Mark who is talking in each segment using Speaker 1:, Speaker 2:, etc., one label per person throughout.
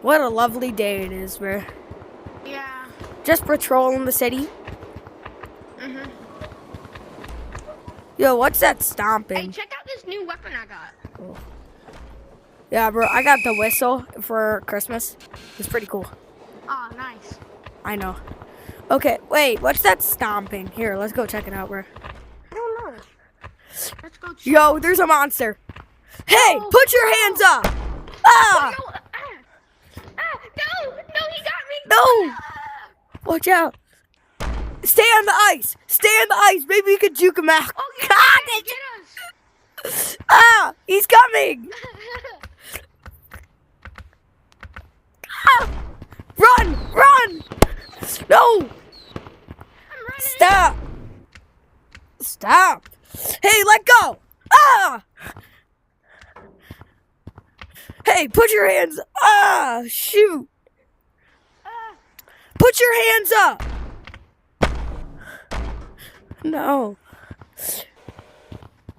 Speaker 1: What a lovely day it is, bro.
Speaker 2: Yeah.
Speaker 1: Just patrolling the city.
Speaker 2: Mhm.
Speaker 1: Yo, what's that
Speaker 2: Hey,
Speaker 1: stomping?
Speaker 2: check out this new weapon I got.
Speaker 1: Yeah, bro, I got the whistle for Christmas. It's pretty cool.
Speaker 2: Oh, nice.
Speaker 1: I know. Okay, wait, what's that stomping? Here, let's go check it out, bro.
Speaker 2: I don't know. Let's go check.
Speaker 1: Yo, there's a monster. Hey,
Speaker 2: Oh,
Speaker 1: put your hands up! Ah!
Speaker 2: No, no, he got me.
Speaker 1: No!
Speaker 2: Ah.
Speaker 1: Watch out. Stay on the ice. Stay on the ice. Maybe we could juke him out.
Speaker 2: Oh, yeah,
Speaker 1: God,
Speaker 2: get us.
Speaker 1: ah, he's coming. Ah, run, run. No.
Speaker 2: I'm running.
Speaker 1: Stop. Stop. Hey, let go. Ah. Hey, put your hands. Ah, shoot. Put your hands up. No.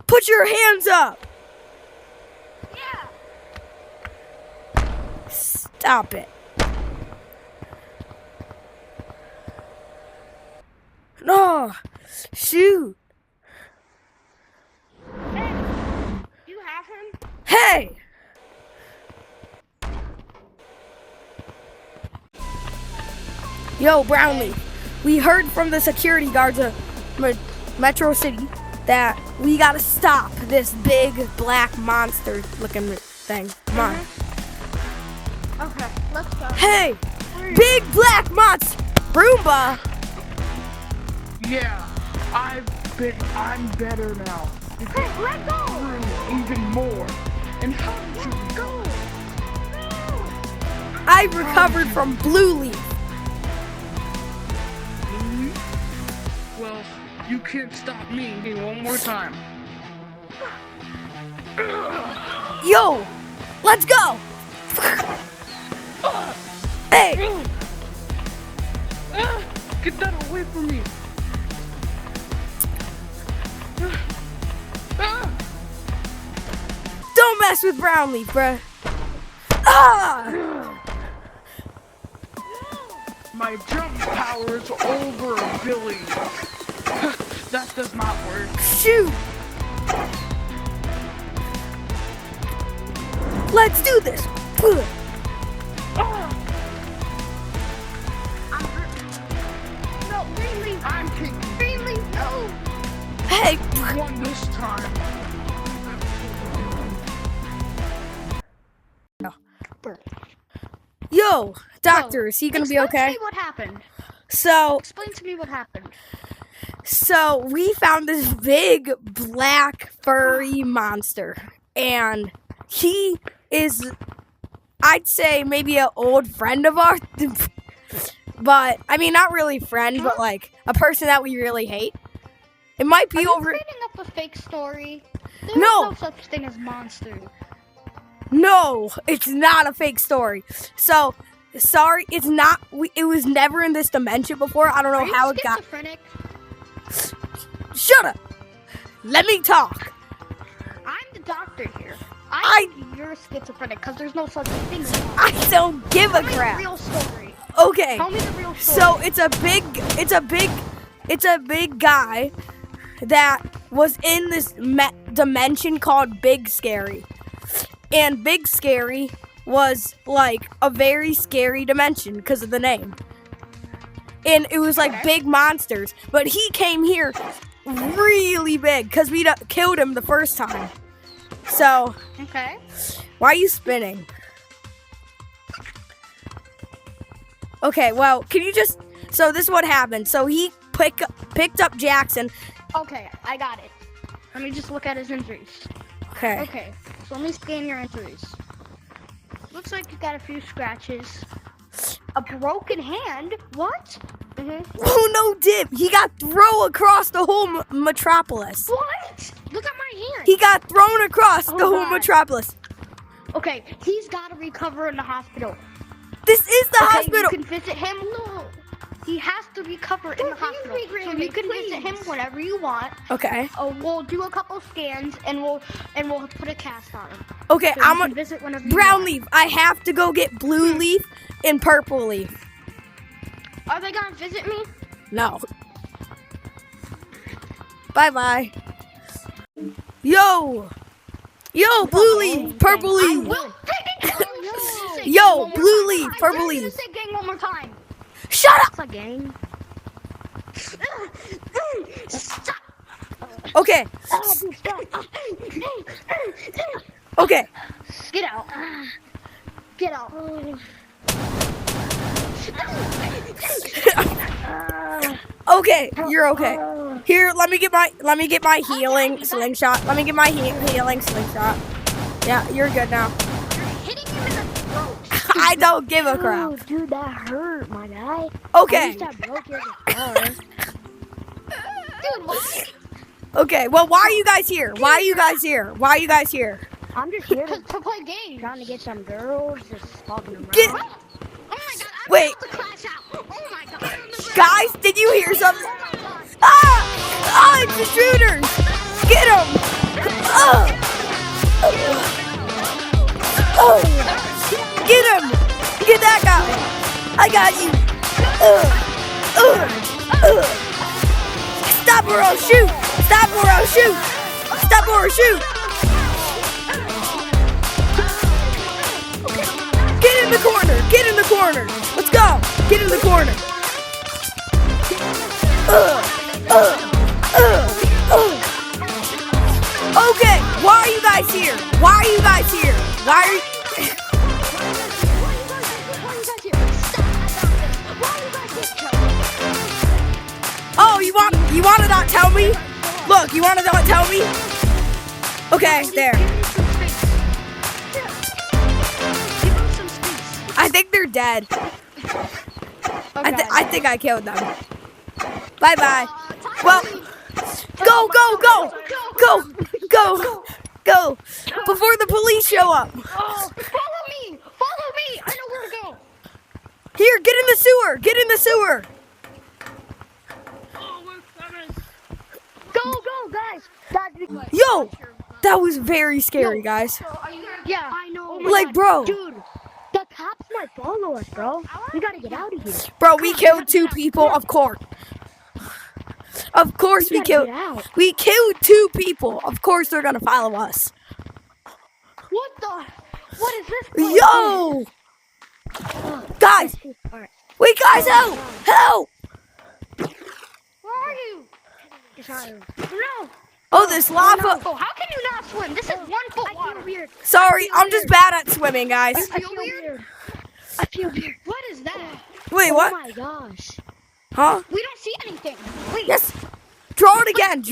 Speaker 1: Put your hands up.
Speaker 2: Yeah.
Speaker 1: Stop it. No. Shoot.
Speaker 2: Hey, do you have him?
Speaker 1: Hey. Yo, Brownlee. We heard from the security guards of Metro City that we gotta stop this big black monster looking thing. Come on.
Speaker 2: Okay, let's go.
Speaker 1: Hey, big black monster. Roomba.
Speaker 3: Yeah, I'm better now. You
Speaker 2: Hey,
Speaker 3: can
Speaker 2: let go.
Speaker 3: through even more. And how did you go?
Speaker 1: I recovered from Blue Leaf.
Speaker 3: Well, you can't stop me one more time.
Speaker 1: Yo, let's go. Hey,
Speaker 3: Get that away from me.
Speaker 1: don't mess with Brownlee, bruh. Ah!
Speaker 3: My jump power is over, Billy. That does not work.
Speaker 1: Shoot. Let's do this.
Speaker 2: No, Greenleaf.
Speaker 3: I'm taking
Speaker 2: Greenleaf, no.
Speaker 1: Hey,
Speaker 3: one this time.
Speaker 1: yo, doctor, is he gonna be
Speaker 2: Explain
Speaker 1: okay?
Speaker 2: to me what happened.
Speaker 1: So
Speaker 2: Explain to me what happened.
Speaker 1: we found this big black furry monster, and he is, I'd say, maybe an old friend of ours. But I mean, not really friend, but like a person that we really hate. It might be
Speaker 2: Are you
Speaker 1: over.
Speaker 2: creating up a fake story? There's
Speaker 1: No.
Speaker 2: no such thing as monsters.
Speaker 1: No, it's not a fake story. So, sorry, it's not. It was never in this dimension before. I don't know
Speaker 2: Are you
Speaker 1: how it got.
Speaker 2: schizophrenic?
Speaker 1: Shut up. Let me talk.
Speaker 2: I'm the doctor here.
Speaker 1: I-
Speaker 2: think you're schizophrenic because there's no such thing as monsters.
Speaker 1: I don't give a
Speaker 2: Tell me the
Speaker 1: crap.
Speaker 2: real story.
Speaker 1: Okay.
Speaker 2: Tell me the real story.
Speaker 1: So it's a big guy that was in this dimension called Big Scary. And Big Scary was like a very scary dimension because of the name. And it was like big monsters. But he came here really big because we killed him the first time. So,
Speaker 2: Okay.
Speaker 1: why are you spinning? Okay, well, can you just... So this is what happened. So he picked up Jackson.
Speaker 2: Okay, I got it. Let me just look at his injuries.
Speaker 1: Okay.
Speaker 2: Okay, so let me scan your injuries. Looks like you got a few scratches. A broken hand? What?
Speaker 1: Oh, no dip. He got thrown across the whole metropolis.
Speaker 2: What? Look at my hand.
Speaker 1: He got thrown across the whole
Speaker 2: God.
Speaker 1: metropolis.
Speaker 2: Okay, he's got to recover in the hospital.
Speaker 1: This is the
Speaker 2: Okay,
Speaker 1: hospital.
Speaker 2: you can visit him. No. He has to recover in the hospital. So you can visit him whenever you want.
Speaker 1: Okay.
Speaker 2: We'll do a couple scans and we'll put a cast on him.
Speaker 1: Okay,
Speaker 2: So you
Speaker 1: I'm
Speaker 2: can
Speaker 1: a
Speaker 2: visit whenever you
Speaker 1: brown
Speaker 2: want.
Speaker 1: leaf. I have to go get blue leaf and purple leaf.
Speaker 2: Are they gonna visit me?
Speaker 1: No. Bye-bye. Yo, blue leaf, purple
Speaker 2: I
Speaker 1: leaf.
Speaker 2: will.
Speaker 1: Yo, blue leaf, purple
Speaker 2: I dare you to
Speaker 1: leaf.
Speaker 2: say gang one more time.
Speaker 1: Shut up.
Speaker 2: It's a gang. Stop.
Speaker 1: Okay,
Speaker 2: Dude, stop.
Speaker 1: okay.
Speaker 2: Get out. Get out.
Speaker 1: Okay, you're okay. Here, let me get my healing slingshot. Let me get my healing slingshot. Yeah, you're good now.
Speaker 2: Hitting him in the throat.
Speaker 1: I don't give a crap.
Speaker 4: Oh, dude, that hurt, my guy.
Speaker 1: Okay.
Speaker 4: At least I broke your guitar.
Speaker 2: Dude, why?
Speaker 1: Okay, well, why are you guys here? Why are you guys here? Why are you guys here?
Speaker 4: I'm just here
Speaker 2: To play games.
Speaker 4: trying to get some girls, just talking around.
Speaker 1: Get,
Speaker 2: Oh my god, I'm
Speaker 1: wait,
Speaker 2: about to crash out. Oh my god.
Speaker 1: guys, did you hear something?
Speaker 2: Oh my god.
Speaker 1: Ah! Ah, it's the shooters! Get them! Get him! Get that guy! I got you! Stop or I'll shoot! Stop or I'll shoot! Stop or I'll shoot! Get in the corner! Get in the corner! Let's go! Get in the corner! Okay, why are you guys here? Why are you guys here? Why are you... Oh, you want to not tell me? Look, you want to not tell me? Okay, there. I think they're dead. I think I killed them. Bye bye. Well, go. Before the police show up.
Speaker 2: Follow me! I know where to go!
Speaker 1: Here, get in the sewer. Get in the sewer.
Speaker 4: Go, guys!
Speaker 1: Yo, that was very scary, guys.
Speaker 2: Yeah.
Speaker 4: I know.
Speaker 1: Like, bro.
Speaker 4: Dude, the cops might follow us, bro. We gotta get out of here.
Speaker 1: Bro, we killed 2 people, of course. Of course we
Speaker 4: gotta
Speaker 1: killed.
Speaker 4: get out.
Speaker 1: We killed 2 people. Of course they're gonna follow us.
Speaker 2: What is this?
Speaker 1: Yo, guys,
Speaker 4: Alright.
Speaker 1: wait, guys, help!
Speaker 2: Where are you? No!
Speaker 1: Oh, this lava.
Speaker 2: Oh, how can you not swim? This is 1 foot
Speaker 4: I
Speaker 2: water.
Speaker 4: feel weird.
Speaker 1: Sorry, I'm just bad at swimming, guys.
Speaker 4: I feel weird. I feel weird.
Speaker 2: What is that?
Speaker 1: Wait,
Speaker 4: Oh
Speaker 1: what?
Speaker 4: my gosh.
Speaker 1: Huh?
Speaker 2: We don't see anything. Wait.
Speaker 1: Yes. Draw it again.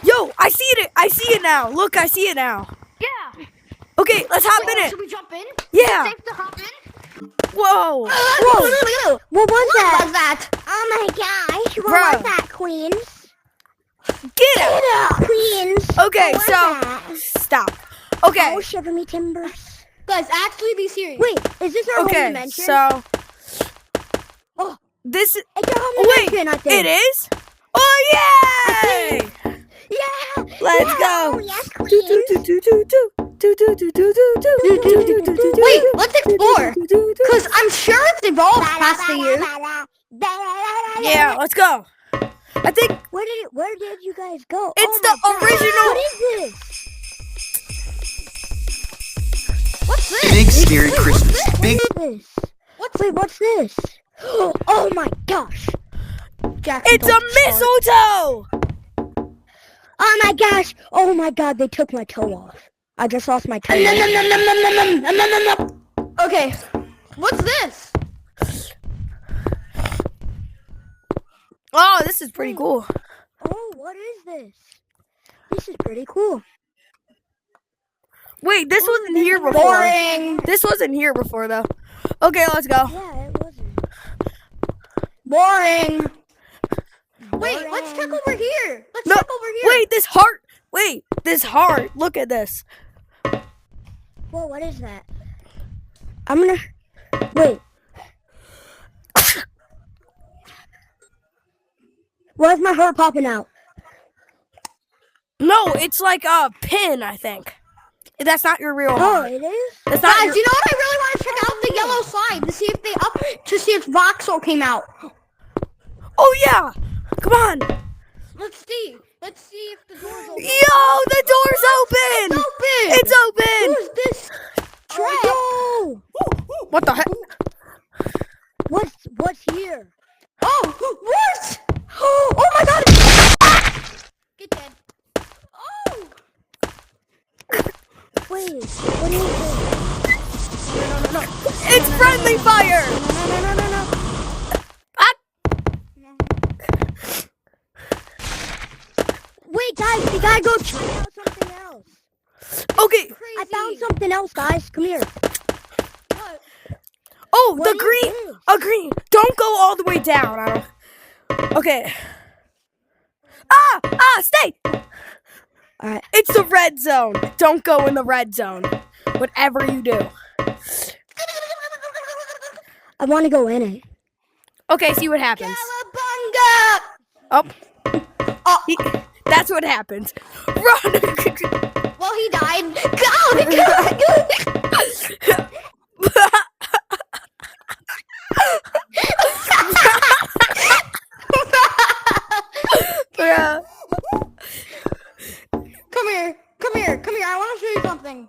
Speaker 1: Yo, I see it now. Look, I see it now.
Speaker 2: Yeah.
Speaker 1: Okay, let's hop in
Speaker 2: Should
Speaker 1: it.
Speaker 2: we jump in?
Speaker 1: Yeah.
Speaker 2: Safe to hop in?
Speaker 1: Whoa.
Speaker 4: What was that? Oh my gosh. What
Speaker 1: Bruh.
Speaker 4: was that, Queens?
Speaker 1: Get it.
Speaker 4: Queens.
Speaker 1: Okay,
Speaker 4: What was
Speaker 1: so
Speaker 4: that?
Speaker 1: stop. Okay.
Speaker 4: Oh, shiver me timbers.
Speaker 2: Guys, actually be serious.
Speaker 4: Wait, is this our home
Speaker 1: Okay,
Speaker 4: dimension?
Speaker 1: so
Speaker 4: Oh,
Speaker 1: this is.
Speaker 4: it's our home
Speaker 1: Wait,
Speaker 4: dimension, I think.
Speaker 1: it is. Oh yay!
Speaker 4: Yeah.
Speaker 1: Let's
Speaker 4: yeah.
Speaker 1: go.
Speaker 4: Oh, yes,
Speaker 1: Do,
Speaker 4: Queens.
Speaker 1: do, do, do, do, do. Do, do, do, do, do, do. Do, do, do, do, do.
Speaker 2: Wait, let's explore.
Speaker 1: Do, do, do.
Speaker 2: Because I'm sure it's evolved past the years.
Speaker 1: Yeah, let's go. I think
Speaker 4: Where did you guys go?
Speaker 1: it's
Speaker 4: Oh
Speaker 1: the
Speaker 4: my God.
Speaker 1: original.
Speaker 4: What is this?
Speaker 2: What's this?
Speaker 5: Big scary Christmas. Big
Speaker 4: This. What's this? Oh my gosh. Jackson,
Speaker 1: It's a
Speaker 4: don't start.
Speaker 1: mistletoe.
Speaker 4: Oh my gosh. Oh my God, they took my toe off. I just lost my toe.
Speaker 2: Okay. What's this?
Speaker 1: Oh, this is pretty cool.
Speaker 4: Oh, what is this? This is pretty cool.
Speaker 1: Wait, this wasn't here before.
Speaker 2: Boring.
Speaker 1: This wasn't here before, though. Okay, let's go.
Speaker 4: Yeah, it wasn't.
Speaker 2: Boring. Wait, let's check over here. Let's
Speaker 1: No,
Speaker 2: check over here.
Speaker 1: wait, this heart. Wait, this heart. Look at this.
Speaker 4: Whoa, what is that? I'm gonna... Wait. Why is my heart popping out?
Speaker 1: No, it's like a pin, I think. That's not your real
Speaker 4: Oh,
Speaker 1: heart.
Speaker 4: it is?
Speaker 1: That's not
Speaker 2: Guys,
Speaker 1: your...
Speaker 2: you know what? I really want to check out the yellow slide to see if Voxel came out.
Speaker 1: Oh, yeah. Come on.
Speaker 2: Let's see. Let's see if the door's open.
Speaker 1: Yo, the door's open.
Speaker 2: Open.
Speaker 1: It's open.
Speaker 2: Who's this? Trap.
Speaker 4: Yo!
Speaker 1: What the heck?
Speaker 4: What's here?
Speaker 2: Oh, what? Oh my God! Get dead. Oh.
Speaker 4: Wait, what is it?
Speaker 2: No.
Speaker 1: It's friendly fire.
Speaker 2: No.
Speaker 1: Ah,
Speaker 4: Wait, guys, we gotta go check out something else.
Speaker 1: okay.
Speaker 2: Crazy.
Speaker 4: I found something else, guys. Come here.
Speaker 2: What?
Speaker 1: Oh,
Speaker 4: What
Speaker 1: the
Speaker 4: is
Speaker 1: green.
Speaker 4: this?
Speaker 1: A green. Don't go all the way down. I don't... Okay. Stay.
Speaker 4: Alright.
Speaker 1: It's the red zone. Don't go in the red zone. Whatever you do.
Speaker 4: I want to go in it.
Speaker 1: Okay, see what happens.
Speaker 2: Cowabunga!
Speaker 1: Oh. That's what happens. Run.
Speaker 2: Well, he died. Go!
Speaker 1: Yeah.
Speaker 2: Come here. I want to show you something.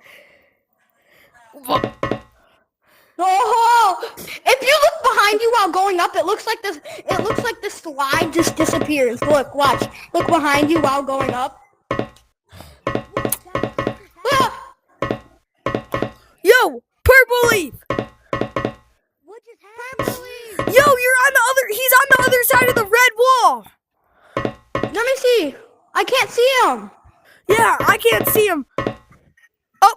Speaker 2: Oh! If you look behind you while going up, it looks like this. It looks like the slide just disappears. Look, watch. Look behind you while going up. Ah!
Speaker 1: Yo, purple leaf.
Speaker 4: What just happened?
Speaker 1: Yo, he's on the other side of the red wall.
Speaker 2: Let me see. I can't see him.
Speaker 1: Yeah, I can't see him. Oh,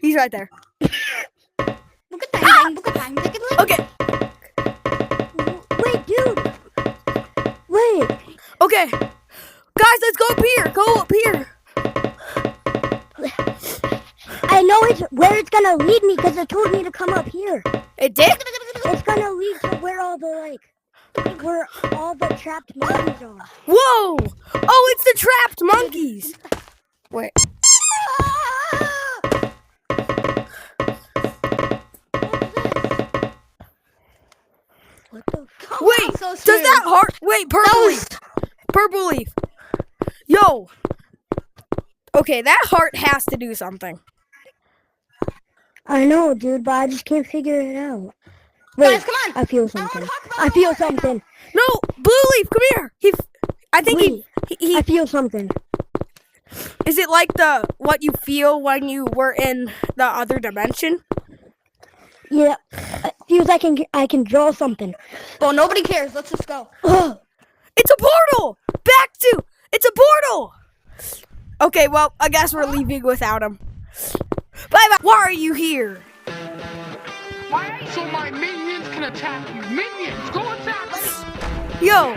Speaker 1: he's right there.
Speaker 2: Look at that. Look at that. Look at that.
Speaker 1: Okay,
Speaker 4: Wait, dude. Wait.
Speaker 1: okay. Guys, let's go up here. Go up here.
Speaker 4: I know where it's gonna lead me because it told me to come up here.
Speaker 1: It did?
Speaker 4: It's gonna lead to where all the trapped monkeys are.
Speaker 1: Whoa. Oh, it's the trapped monkeys. Wait.
Speaker 4: What the?
Speaker 1: Wait,
Speaker 2: so
Speaker 1: does
Speaker 2: serious.
Speaker 1: that heart... Wait, purple leaf. Purple leaf. Yo. Okay, that heart has to do something.
Speaker 4: I know, dude, but I just can't figure it out. Wait,
Speaker 2: Guys, come on.
Speaker 4: I feel
Speaker 2: I
Speaker 4: something.
Speaker 2: wanna talk about
Speaker 4: I
Speaker 2: the
Speaker 4: feel
Speaker 2: heart.
Speaker 4: something.
Speaker 1: No, blue leaf, come here. I think
Speaker 4: Wait,
Speaker 1: he
Speaker 4: I feel something.
Speaker 1: is it like what you feel when you were in the other dimension?
Speaker 4: Yeah, it feels like I can draw something.
Speaker 2: Well, nobody cares. Let's just go.
Speaker 4: Ugh.
Speaker 1: It's a portal. It's a portal. Okay, well, I guess we're leaving without him. Bye bye. Why are you here?
Speaker 3: So my minions can attack you. Minions, go attack me.
Speaker 1: Yo.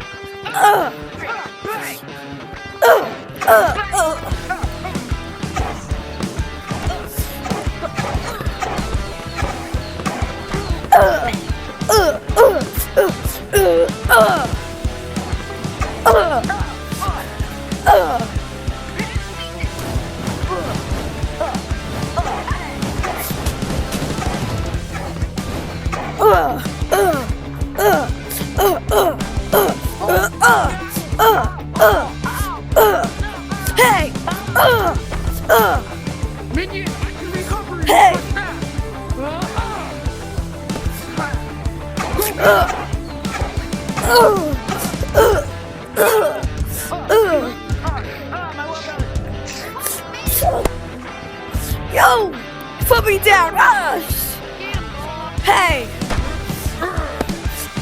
Speaker 1: Hey!
Speaker 3: Minion, I can recover you.
Speaker 1: Hey! Yo! Put me down! Ush! Hey!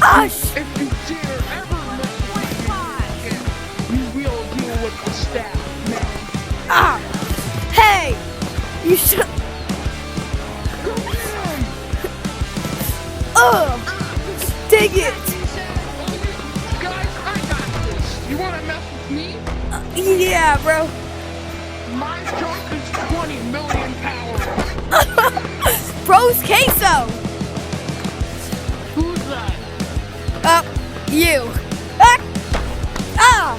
Speaker 1: Ush!
Speaker 3: If you dare ever mess with me again, you will deal with the staff, man.
Speaker 1: Ah! Hey! You should. Take it!
Speaker 3: Guys, I got this. You wanna mess with me?
Speaker 1: Yeah, bro.
Speaker 3: My junk is 20 million power.
Speaker 1: Bro's queso!
Speaker 3: Who's that?
Speaker 1: You. Ah!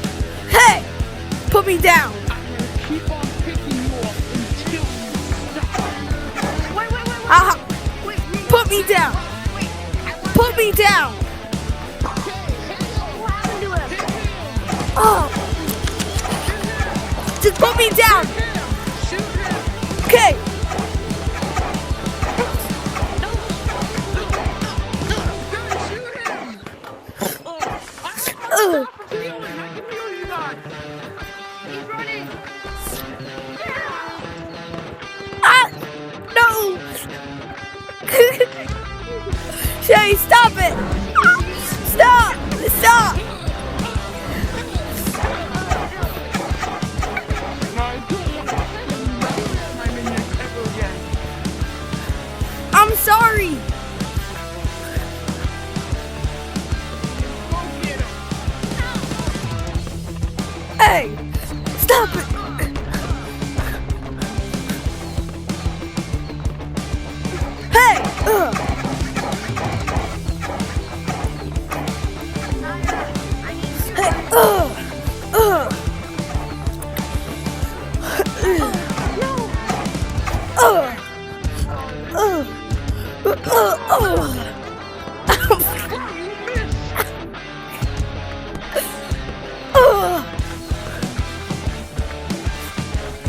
Speaker 1: Hey! Put me down!
Speaker 3: I'm gonna
Speaker 1: me down.
Speaker 2: What happened to him?
Speaker 1: Oh. Just put me down.
Speaker 3: Shoot him!
Speaker 1: Okay.
Speaker 3: Guys, shoot him! Oh, I
Speaker 1: Ugh.
Speaker 3: can feel you guys!
Speaker 2: He's running.
Speaker 1: Ah. No. Shay, stop it. Stop. Stop.
Speaker 3: I don't want to my minions ever again.
Speaker 1: I'm sorry.
Speaker 3: Go get him!
Speaker 1: Hey, stop it. Hey. Ugh. Hey. Ugh. Ugh. Ugh.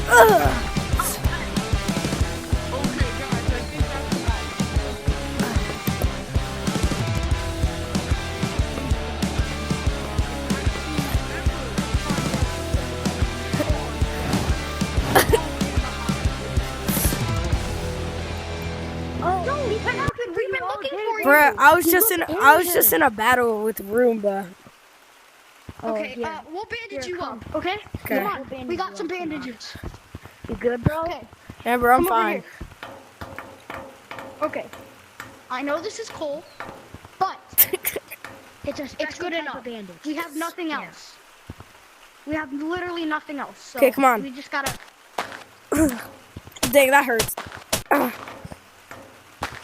Speaker 1: Ugh.
Speaker 3: Okay, guys, I think that's enough.
Speaker 2: No, what happened? We've been looking for you.
Speaker 1: Bruh, I was just in a battle with Roomba.
Speaker 2: Okay, we'll bandage you up. Okay?
Speaker 1: Okay.
Speaker 2: Come on. We got some bandages.
Speaker 4: You good, bro?
Speaker 2: Okay.
Speaker 1: Yeah, bro, I'm
Speaker 2: Come over
Speaker 1: fine.
Speaker 2: here. Okay. I know this is cold, but
Speaker 4: It's a
Speaker 2: it's good enough.
Speaker 4: bandage.
Speaker 2: We have nothing else. We have literally nothing else. So
Speaker 1: Okay, come on.
Speaker 2: We just gotta.
Speaker 1: Dang, that hurts.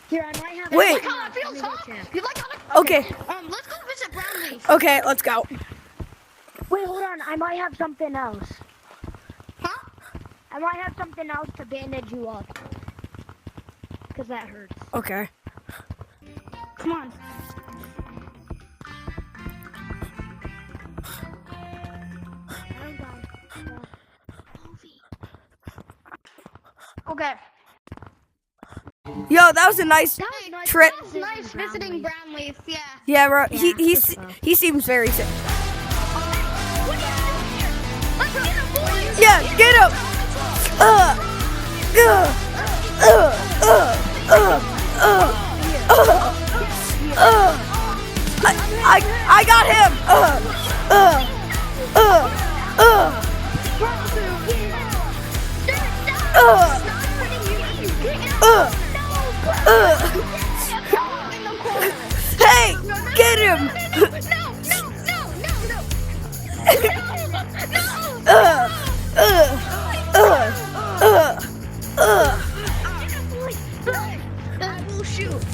Speaker 4: Here, I might have.
Speaker 1: Wait.
Speaker 2: Like how it feels, huh? You like how it?
Speaker 1: Okay.
Speaker 2: Let's go visit Brownleaf.
Speaker 1: Okay, let's go.
Speaker 4: Wait, hold on. I might have something else.
Speaker 2: Huh?
Speaker 4: I might have something else to bandage you up. Cause that hurts.
Speaker 1: Okay.
Speaker 2: Come on. Okay.
Speaker 1: Yo, that was a nice trip.
Speaker 2: That was nice visiting Brownleaf. Yeah.
Speaker 1: Yeah, bro.
Speaker 4: Yeah,
Speaker 1: He seems very sick.
Speaker 2: What are you doing here? Let's get him, boys.
Speaker 1: Yeah, get him. I got him. Hey, get him.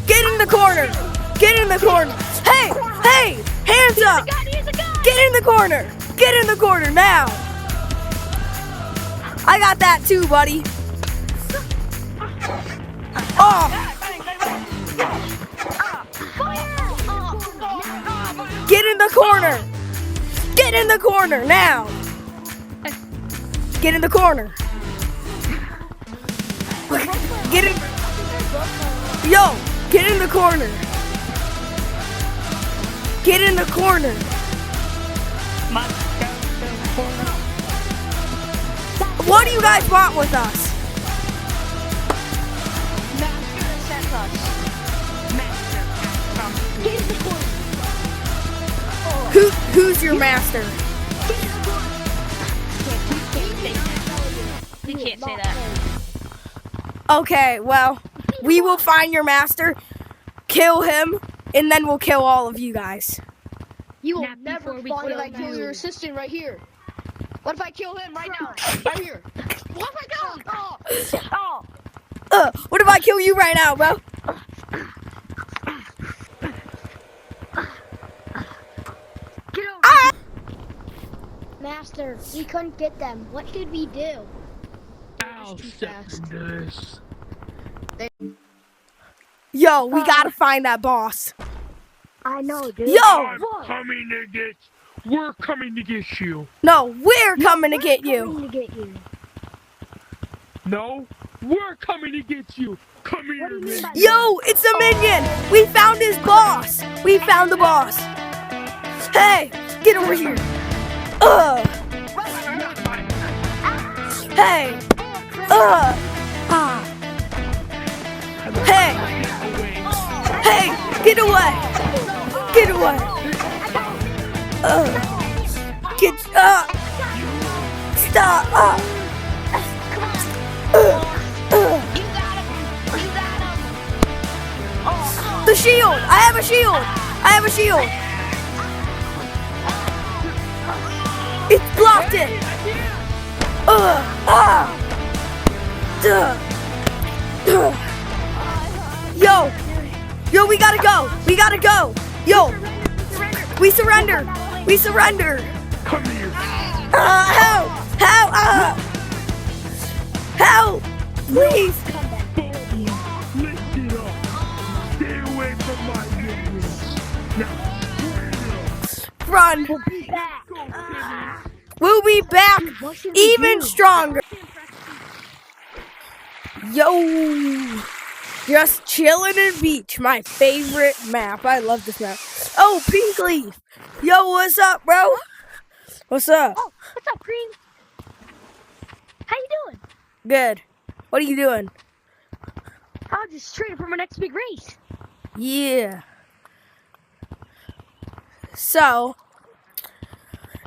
Speaker 1: Get in the corner. Get in the corner. Hey, hey, hands up. Get in the corner. Get in the corner now. I got that too, buddy. Oh. Get in the corner. Get in the corner now. Get in the corner. Get in. Yo, get in the corner. Get in the corner. What do you guys want with us? Who's your master?
Speaker 6: We can't say that.
Speaker 1: Okay, well, we will find your master, kill him, and then we'll kill all of you guys.
Speaker 2: You will
Speaker 6: Not
Speaker 2: never
Speaker 6: before we
Speaker 2: find
Speaker 6: kill
Speaker 2: I kill
Speaker 6: you.
Speaker 2: your assistant right here. What if I kill him right now? Right here. What if I kill him?
Speaker 1: What if I kill you right now, bro?
Speaker 2: Get over.
Speaker 1: Ah!
Speaker 4: Master, we couldn't get them. What should we do?
Speaker 3: I'll step into this.
Speaker 1: Yo, we gotta find that boss.
Speaker 2: I know, dude.
Speaker 1: Yo!
Speaker 3: I'm
Speaker 2: Whoa.
Speaker 3: coming to get. We're coming to get you.
Speaker 1: No, we're coming to get you.
Speaker 2: Coming to get you.
Speaker 3: No, we're coming to get you. Come here,
Speaker 2: What do you mean by
Speaker 3: man.
Speaker 1: Yo, it's a minion. We found his boss. We found the boss. Hey, get over here. Hey. Ah. Hey. Hey, get away. Get away. Get stop. The shield. I have a shield. I have a shield. It's blocked it. Yo, we gotta go. We gotta go. Yo, we surrender. We surrender.
Speaker 3: Come here.
Speaker 1: Help! Help! Help! Please!
Speaker 3: Lift it up. Stay away from my minions. Now,
Speaker 1: Run!
Speaker 2: We'll be back.
Speaker 1: We'll be back
Speaker 2: What should we
Speaker 1: even
Speaker 2: do?
Speaker 1: stronger. Yo! Just chilling in beach. My favorite map. I love this map. Oh, Pink Leaf. Yo, what's up, bro? What's up?
Speaker 2: Oh, what's up, Green? How you doing?
Speaker 1: Good. What are you doing?
Speaker 2: I'm just training for my next big race.
Speaker 1: Yeah. So,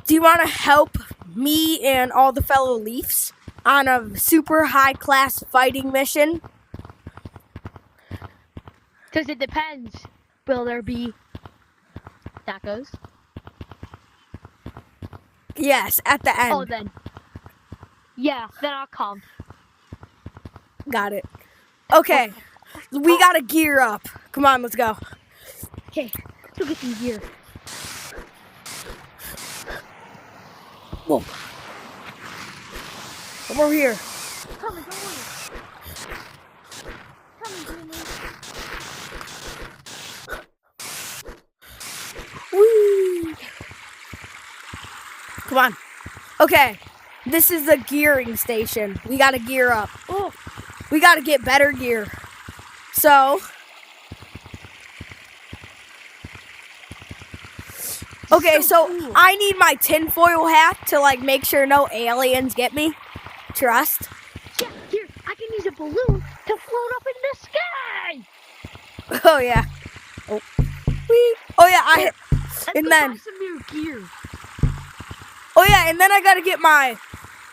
Speaker 1: do you want to help me and all the fellow Leafs on a super high class fighting mission?
Speaker 2: Because it depends. Will there be tacos?
Speaker 1: Yes, at the end.
Speaker 2: Oh, then. Yeah, then I'll come.
Speaker 1: Got it. Okay, we gotta gear up. Come on, let's go.
Speaker 2: Okay, let's go get some gear.
Speaker 1: Whoa. Come over here.
Speaker 2: Coming, don't worry. Coming, Greenlee.
Speaker 1: Woo. Come on. Okay, this is the gearing station. We gotta gear up.
Speaker 2: Oh,
Speaker 1: We gotta get better gear. So, okay, so
Speaker 2: cool.
Speaker 1: I need my tinfoil hat to like make sure no aliens get me. Trust.
Speaker 2: yeah, here, I can use a balloon to float up in the sky.
Speaker 1: Oh yeah. Oh. Whee. Oh yeah.
Speaker 2: Let's
Speaker 1: And
Speaker 2: go
Speaker 1: then-
Speaker 2: buy some new gear.
Speaker 1: Oh yeah. And then I gotta get my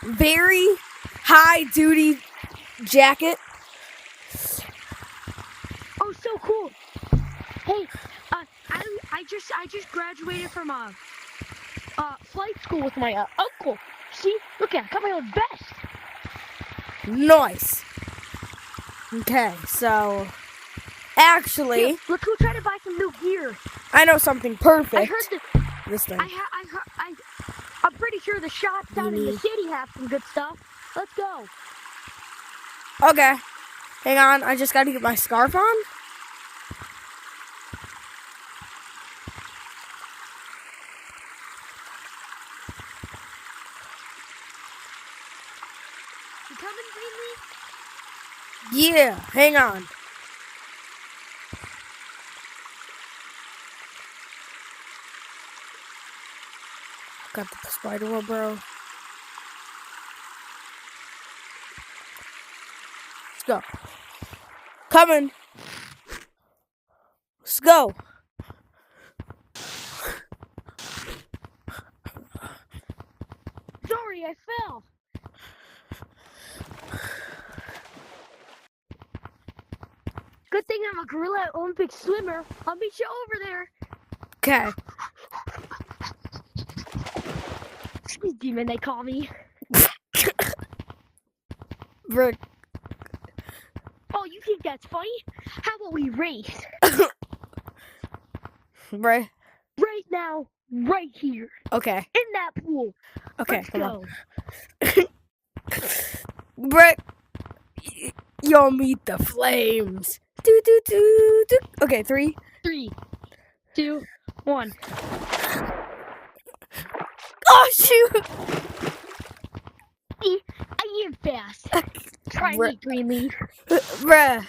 Speaker 1: very high duty jacket.
Speaker 2: Oh, so cool. Hey, I just graduated from flight school with my uncle. See, look at, I got my own vest.
Speaker 1: Nice. Okay, so actually,
Speaker 2: Here, let's go try to buy some new gear.
Speaker 1: I know something
Speaker 2: I
Speaker 1: perfect.
Speaker 2: heard the,
Speaker 1: This thing.
Speaker 2: I'm pretty sure the shops down in the city have some good stuff. Let's go.
Speaker 1: Okay. Hang on, I just gotta get my scarf on.
Speaker 2: You coming, Greenlee?
Speaker 1: Yeah, hang on. Got the spider web, bro. Let's go. Coming. Let's go.
Speaker 2: Sorry, I fell. Good thing I'm a gorilla Olympic swimmer. I'll meet you over there.
Speaker 1: Okay.
Speaker 2: Speed demon, they call me.
Speaker 1: Rick.
Speaker 2: Oh, you think that's funny? How about we race?
Speaker 1: Right.
Speaker 2: Right now, right here,
Speaker 1: Okay.
Speaker 2: in that pool.
Speaker 1: Okay.
Speaker 2: Let's
Speaker 1: Come
Speaker 2: go.
Speaker 1: on. Brett, you'll meet the flames. Do, do, do, do. Okay, 3,
Speaker 2: 3, 2, 1.
Speaker 1: Oh shoot!
Speaker 2: I am fast. Try me, Greenleaf.
Speaker 1: Bruh.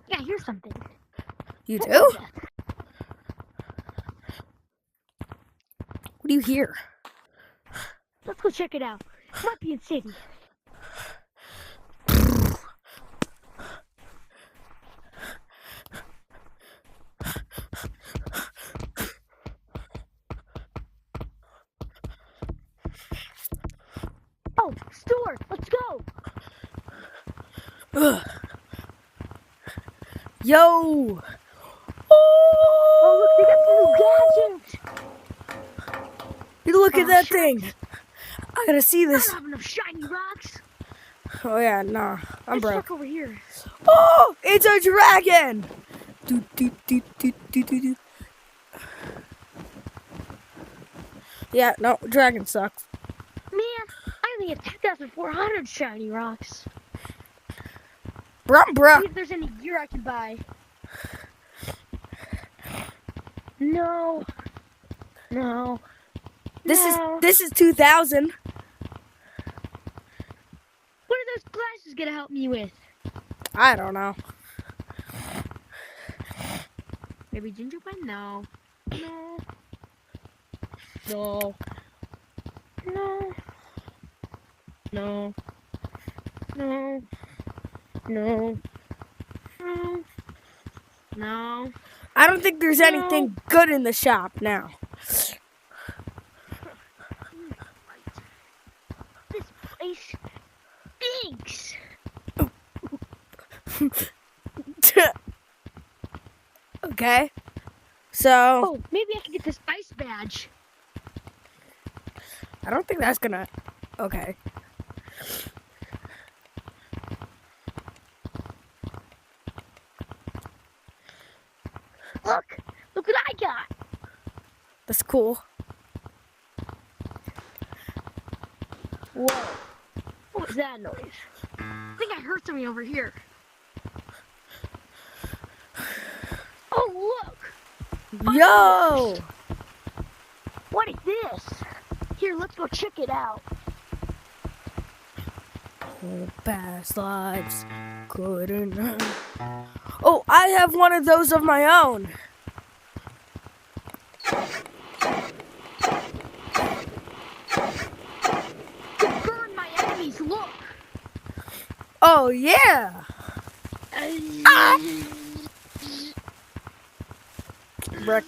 Speaker 2: Yeah, here's something.
Speaker 1: You
Speaker 2: What
Speaker 1: do?
Speaker 2: was that?
Speaker 1: What do you hear?
Speaker 2: Let's go check it out. Might be in city. Oh, store. Let's go.
Speaker 1: Ugh. Yo!
Speaker 2: Oh, look, they got some new gadgets.
Speaker 1: You look at
Speaker 2: Oh,
Speaker 1: that
Speaker 2: shit.
Speaker 1: thing. I gotta see
Speaker 2: I
Speaker 1: this.
Speaker 2: don't have enough shiny rocks.
Speaker 1: Oh yeah, nah. I'm
Speaker 2: Let's
Speaker 1: broke.
Speaker 2: check over here.
Speaker 1: Oh! It's a dragon! Do, do, do, do, do, do, do. Yeah, no, dragon sucks.
Speaker 2: Man, I only have 2,400 shiny rocks.
Speaker 1: Bruh, bruh.
Speaker 2: See if there's any gear I can buy. No. No.
Speaker 1: This
Speaker 2: No.
Speaker 1: is 2000.
Speaker 2: What are those glasses gonna help me with?
Speaker 1: I don't know.
Speaker 2: Maybe gingerbread? No. No. No. No. No. No. No. No. No.
Speaker 1: I don't think there's
Speaker 2: No.
Speaker 1: anything good in the shop now.
Speaker 2: This place stinks.
Speaker 1: Okay. So,
Speaker 2: Oh, maybe I can get this ice badge.
Speaker 1: I don't think that's gonna. Okay.
Speaker 2: Look what I got.
Speaker 1: That's cool.
Speaker 2: Whoa. What was that noise? I think I heard something over here. Oh, look.
Speaker 1: Yo!
Speaker 2: What is this? Here, let's go check it out.
Speaker 1: Past lives couldn't hurt. Oh, I have one of those of my own.
Speaker 2: To burn my enemies, look.
Speaker 1: Oh, yeah. Brick.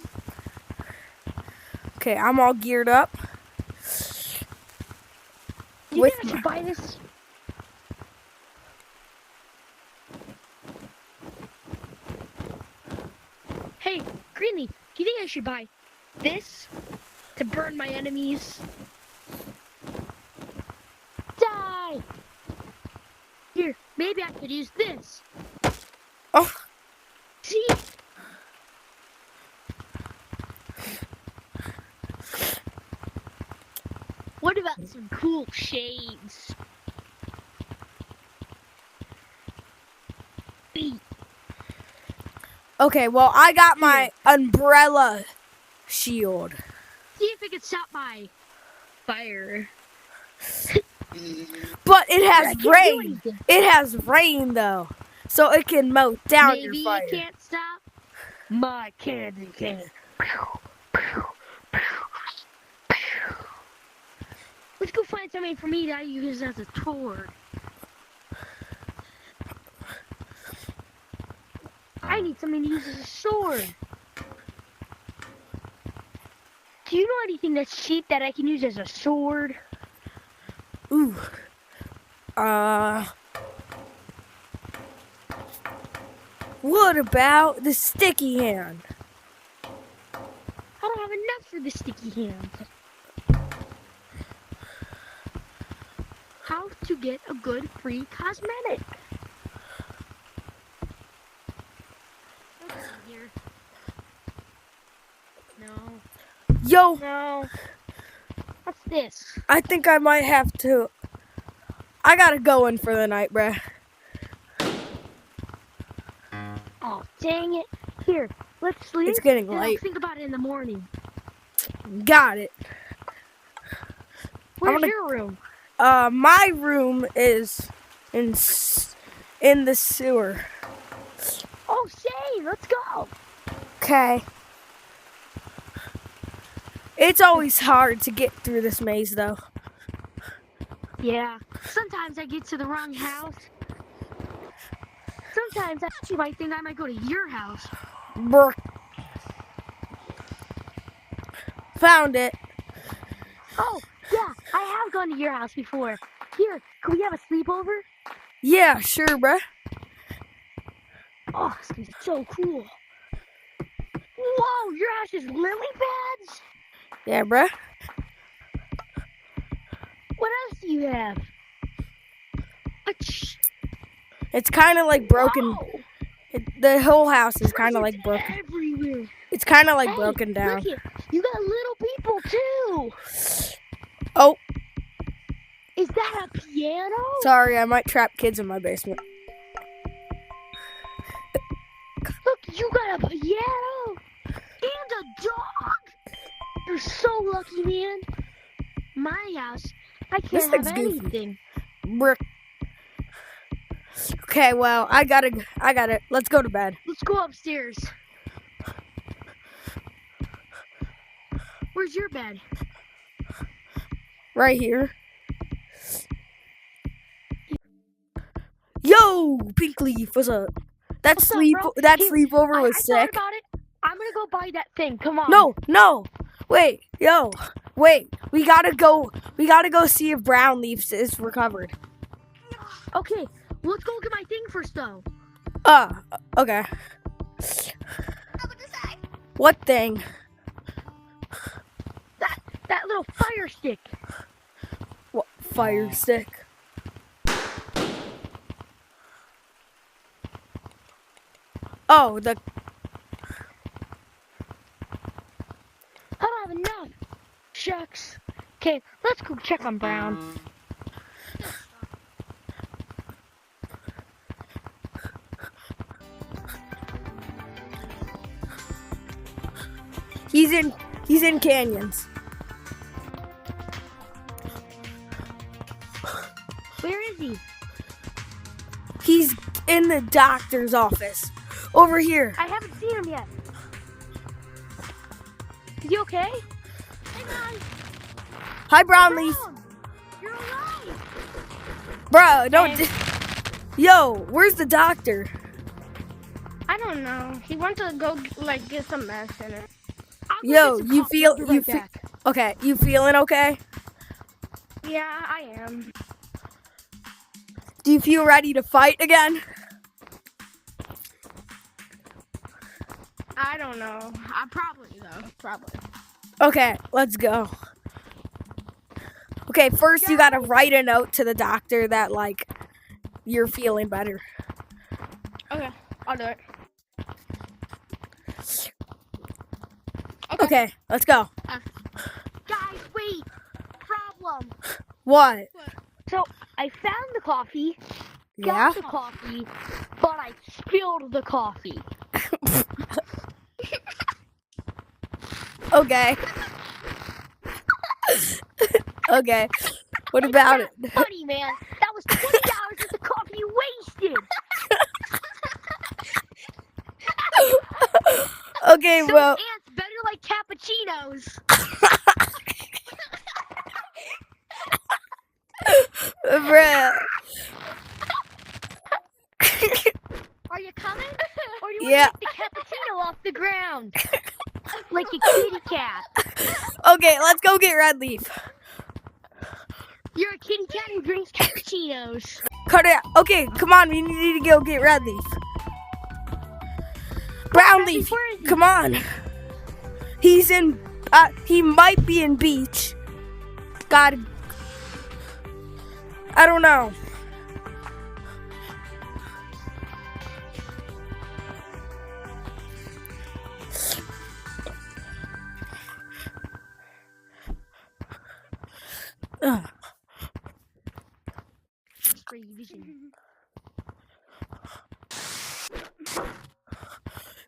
Speaker 1: Okay, I'm all geared up.
Speaker 2: Do you
Speaker 1: With
Speaker 2: think I should buy this? Hey, Greenleaf, do you think I should buy this to burn my enemies? Die! Here, maybe I could use this.
Speaker 1: Oh,
Speaker 2: See? What about some cool shades? Beat.
Speaker 1: okay. Well, I got my umbrella shield.
Speaker 2: See if it can stop my fire.
Speaker 1: But it
Speaker 2: I
Speaker 1: has
Speaker 2: can't do
Speaker 1: rain.
Speaker 2: anything.
Speaker 1: It has rain, though. So it can melt down your
Speaker 2: Maybe
Speaker 1: fire.
Speaker 2: it can't stop my candy cane. Let's go find something for me to use as a sword. I need something to use as a sword. Do you know anything that's cheap that I can use as a sword?
Speaker 1: Ooh. What about the sticky hand?
Speaker 2: I don't have enough for the sticky hands. How to get a good free cosmetic? Let's see here. No.
Speaker 1: Yo,
Speaker 2: No. What's this?
Speaker 1: I think I might have to. I gotta go in for the night, bruh.
Speaker 2: Oh, dang it. Here, let's sleep.
Speaker 1: It's getting
Speaker 2: and I'll
Speaker 1: late.
Speaker 2: think about it in the morning.
Speaker 1: Got it.
Speaker 2: Where's
Speaker 1: gonna-
Speaker 2: your room?
Speaker 1: My room is in the sewer.
Speaker 2: Oh, same. Let's go.
Speaker 1: Okay. It's always hard to get through this maze, though.
Speaker 2: Yeah. Sometimes I get to the wrong house. Sometimes you might think I might go to your house.
Speaker 1: Brr. Found it.
Speaker 2: Oh, yeah. I have gone to your house before. Here, can we have a sleepover?
Speaker 1: Yeah, sure, bruh.
Speaker 2: Oh, this is so cool. Whoa, your house is lily pads?
Speaker 1: Yeah, bruh.
Speaker 2: What else do you have? Ach-
Speaker 1: It's kind of like broken.
Speaker 2: Whoa,
Speaker 1: The whole house is kind of like
Speaker 2: presents
Speaker 1: broken.
Speaker 2: everywhere.
Speaker 1: It's kind of like
Speaker 2: Hey,
Speaker 1: broken down.
Speaker 2: Look it. You got little people too.
Speaker 1: Oh,
Speaker 2: Is that a piano?
Speaker 1: sorry, I might trap kids in my basement.
Speaker 2: Look, you got a piano and a dog. You're so lucky, man. My house, I
Speaker 1: This
Speaker 2: can't have
Speaker 1: thing's goofy.
Speaker 2: anything.
Speaker 1: Brick. Okay, well, I got it. Let's go to bed.
Speaker 2: Let's go upstairs. Where's your bed?
Speaker 1: Right here. Yo, Pink Leaf, what's up? That
Speaker 2: What's up, bro?
Speaker 1: that
Speaker 2: Hey,
Speaker 1: sleepover was
Speaker 2: I
Speaker 1: sick.
Speaker 2: thought about it. I'm gonna go buy that thing. Come on.
Speaker 1: No. Wait, wait. We gotta go see if Brownleaf is recovered.
Speaker 2: Okay, let's go get my thing first, though.
Speaker 1: Okay. What thing?
Speaker 2: That little fire stick.
Speaker 1: What fire stick? Oh, the
Speaker 2: I don't have enough. Shucks. Okay, let's go check on Brown.
Speaker 1: he's in canyons.
Speaker 2: Where is he?
Speaker 1: He's in the doctor's office. Over here.
Speaker 2: I haven't seen him yet. Is he okay? Hey, guys.
Speaker 1: Hi, Brownleaf.
Speaker 2: Brown, you're alive.
Speaker 1: Bro, don't.
Speaker 2: Hey.
Speaker 1: Yo, where's the doctor?
Speaker 2: I don't know. He went to go get some medicine.
Speaker 1: Yo, you feel
Speaker 2: back.
Speaker 1: okay? You feeling okay?
Speaker 2: Yeah, I am.
Speaker 1: Do you feel ready to fight again?
Speaker 2: I don't know. I probably though. Probably.
Speaker 1: Okay, let's go. Okay, first you gotta write a note to the doctor that like you're feeling better.
Speaker 2: Okay, I'll do it.
Speaker 1: Okay, let's go.
Speaker 2: Guys, wait. Problem.
Speaker 1: What?
Speaker 2: So I found the coffee,
Speaker 1: Yeah.
Speaker 2: got the coffee, but I spilled the coffee.
Speaker 1: Okay. Okay. What about it?
Speaker 2: Funny, man. That was $20 worth of coffee you wasted.
Speaker 1: Okay,
Speaker 2: Some
Speaker 1: well,
Speaker 2: ants better like cappuccinos.
Speaker 1: bruh.
Speaker 2: Are you coming? Or do you
Speaker 1: Yeah.
Speaker 2: want to get the cappuccino off the ground? Like a kitty cat.
Speaker 1: Okay, let's go get Red Leaf.
Speaker 2: You're a kitty cat who drinks cappuccinos.
Speaker 1: Cut it. Okay, come on. We need to go get Red Leaf. Brown
Speaker 2: Red
Speaker 1: Leaf,
Speaker 2: Leaf, where is he?
Speaker 1: come on. He's in. He might be in beach. God. I don't know. Ugh.
Speaker 2: X-ray vision.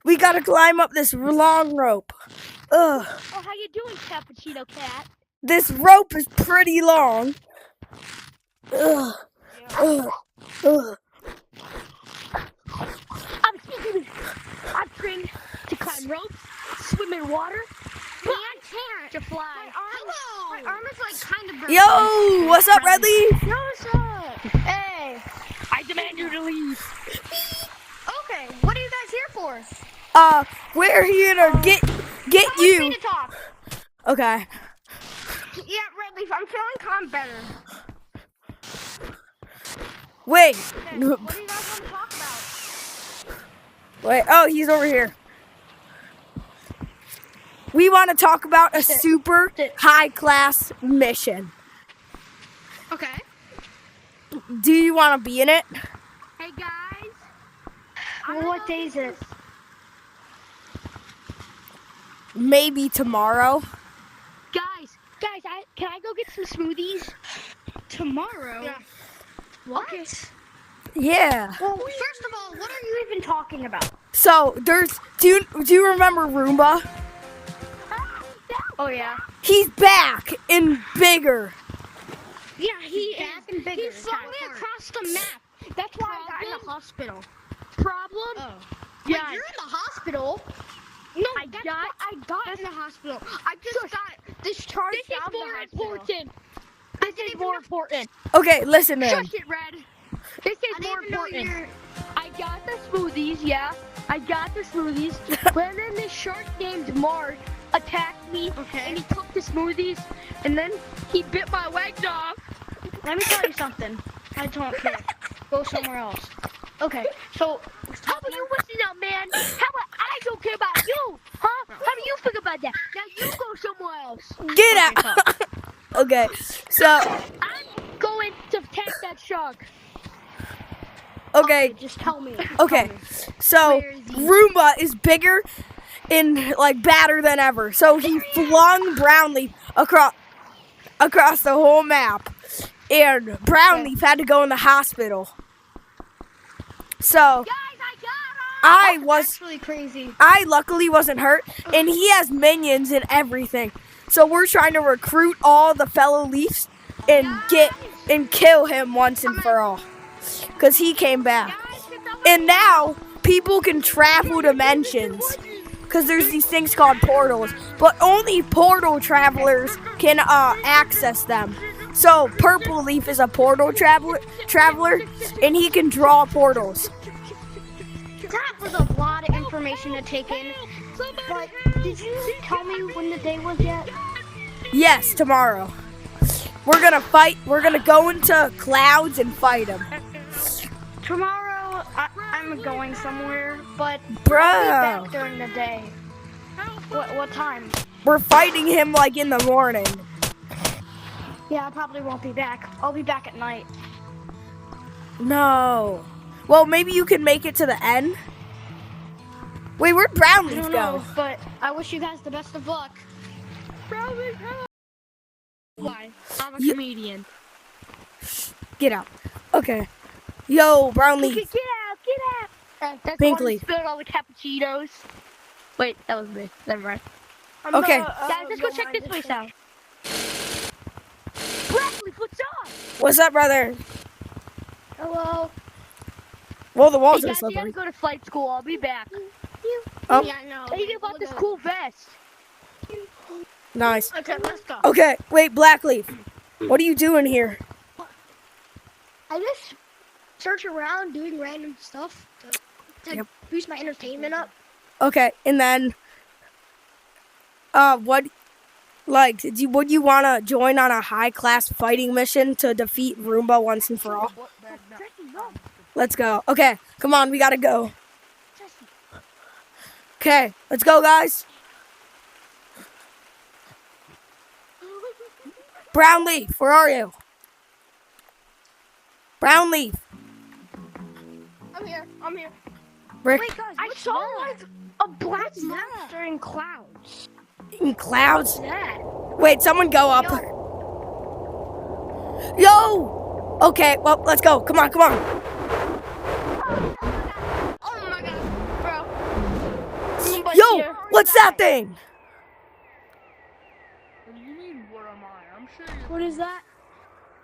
Speaker 1: We gotta climb up this long rope. Ugh.
Speaker 2: Oh, how you doing, Cappuccino Cat?
Speaker 1: This rope is pretty long. Ugh. Ugh. Ugh.
Speaker 2: I'm trained to climb ropes, swim in water, but I can't to fly.
Speaker 6: My arm is like kind of burnt.
Speaker 1: Yo, what's up, Red Leaf?
Speaker 2: Yo, what's up? Hey, I demand you to leave.
Speaker 6: Okay, what are you guys here for?
Speaker 1: We're here to get
Speaker 6: Come
Speaker 1: you.
Speaker 6: with me to talk.
Speaker 1: Okay.
Speaker 6: Yeah, Red Leaf, I'm feeling calm better.
Speaker 1: Wait.
Speaker 6: Okay, what do you guys want to talk about?
Speaker 1: Wait. Oh, he's over here. We want to talk about a super high class mission.
Speaker 6: Okay.
Speaker 1: Do you want to be in it?
Speaker 6: Hey guys.
Speaker 2: What day is it?
Speaker 1: Maybe tomorrow.
Speaker 2: Guys, can I go get some smoothies?
Speaker 6: Tomorrow? Yeah. What?
Speaker 2: Okay.
Speaker 1: Yeah.
Speaker 6: Well, first of all, what are you even talking about?
Speaker 1: So there's. Do you remember Roomba?
Speaker 6: Oh yeah.
Speaker 1: He's back and bigger.
Speaker 6: Yeah, he
Speaker 2: back and bigger.
Speaker 6: He's slowly across the map. That's why I got in the hospital.
Speaker 2: Problem?
Speaker 6: Oh.
Speaker 2: Yeah.
Speaker 6: Wait, you're in the hospital? No, I got in the hospital. I just got discharged
Speaker 2: This
Speaker 6: out
Speaker 2: is
Speaker 6: of
Speaker 2: more
Speaker 6: the hospital.
Speaker 2: important. This is more important.
Speaker 1: Okay, listen, man.
Speaker 2: Shush it, Red. This is more important.
Speaker 6: You're...
Speaker 2: I got the smoothies, yeah. I got the smoothies. But then this shark named Mark attacked me, and he took the smoothies, and then he bit my legs off.
Speaker 6: Let me tell you something. I don't care. Go somewhere else. Okay, so
Speaker 2: How about you listen up, man? How about I don't care about you? Huh? How do you think about that? Now you go somewhere else.
Speaker 1: Get out. Okay, so
Speaker 2: I'm going to attack that shark.
Speaker 1: okay,
Speaker 6: just tell me.
Speaker 1: okay. So Roomba is bigger and like badder than ever. So he flung Brownleaf across the whole map, and Brownleaf had to go in the hospital. So
Speaker 2: Guys, I got him.
Speaker 1: I
Speaker 6: Really crazy.
Speaker 1: luckily wasn't hurt, and he has minions and everything. So we're trying to recruit all the fellow Leafs and kill him once and for all, cause he came back. And now people can travel dimensions, cause there's these things called portals, but only portal travelers can access them. So Purple Leaf is a portal traveler, and he can draw portals.
Speaker 6: That was a lot of information to take in. But did you tell me when the day was yet?
Speaker 1: Yes, tomorrow. We're gonna fight. We're gonna go into clouds and fight him.
Speaker 6: Tomorrow, I'm going somewhere, but
Speaker 1: Bro,
Speaker 6: I'll be back during the day. What time?
Speaker 1: we're fighting him like in the morning.
Speaker 6: Yeah, I probably won't be back. I'll be back at night.
Speaker 1: No. Well, maybe you can make it to the end. Wait, where'd
Speaker 6: I
Speaker 1: Brownleaf
Speaker 6: don't
Speaker 1: go?
Speaker 6: know, but I wish you guys the best of luck.
Speaker 2: Why? I'm a
Speaker 1: You-
Speaker 2: comedian.
Speaker 1: Get out. Okay. Yo, Brownleaf.
Speaker 2: Okay, get out. That's
Speaker 1: Pink
Speaker 2: the one who
Speaker 1: leaf.
Speaker 2: spilled all the cappuccinos. Wait, that was me. Never mind.
Speaker 1: Okay.
Speaker 2: Guys, let's go check this place out. Bradley, what's up?
Speaker 1: What's up, brother?
Speaker 6: Hello.
Speaker 1: Well, the walls
Speaker 2: Hey
Speaker 1: are
Speaker 2: guys, I gotta
Speaker 1: slippery.
Speaker 2: go to flight school. I'll be back.
Speaker 1: Oh.
Speaker 6: Yeah, I know.
Speaker 2: Tell you about this cool vest.
Speaker 1: Nice.
Speaker 6: Okay, let's go.
Speaker 1: Okay, wait, Blackleaf. What are you doing here?
Speaker 6: I just search around doing random stuff to
Speaker 1: Yep.
Speaker 6: boost my entertainment up.
Speaker 1: Okay, and then, would you want to join on a high-class fighting mission to defeat Roomba once and for all? Let's go. Okay, come on, we gotta go. Okay, let's go, guys. Brownleaf, where are you? Brownleaf.
Speaker 6: I'm here.
Speaker 1: Rick,
Speaker 6: Wait, guys, I saw like a black monster in clouds.
Speaker 1: in clouds.
Speaker 6: What's that?
Speaker 1: Wait, someone go up. Yo! Okay, well, let's go. Come on, come on.
Speaker 6: Oh my god, bro. Roomba's
Speaker 1: Yo,
Speaker 6: here.
Speaker 1: what's that thing?
Speaker 3: What do you mean, what am I? I'm sure you.
Speaker 2: What is that?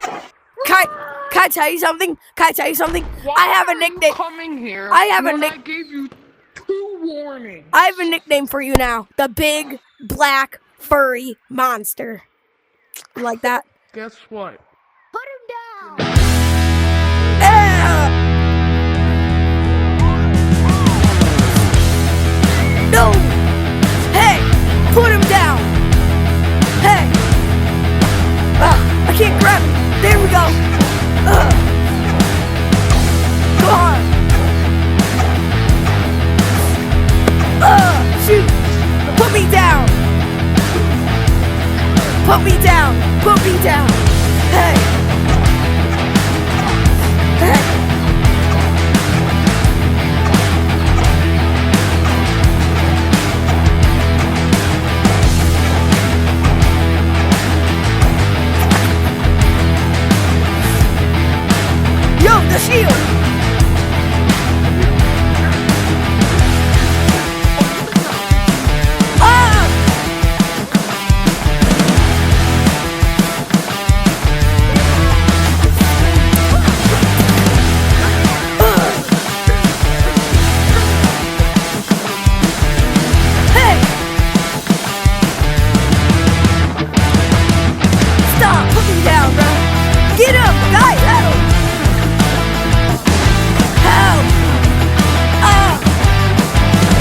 Speaker 1: Can I tell you something? Can I tell you something?
Speaker 3: Why
Speaker 1: I have a
Speaker 3: are you
Speaker 1: nickname.
Speaker 3: coming here
Speaker 1: I have a
Speaker 3: when
Speaker 1: nick-
Speaker 3: I gave you 2 warnings?
Speaker 1: I have a nickname for you now. The big, black, furry monster. You like that?
Speaker 3: Guess what?
Speaker 6: Put him down.
Speaker 1: Ah! No! Hey! Put him down! Hey! I can't grab him. There we go. Come on. Shoot! Put me down! Put me down! Put me down! Hey! Hey! Yo, the shield! Ah! Hey! Stop! Put me down, bro! Get him! Guys, help! Help!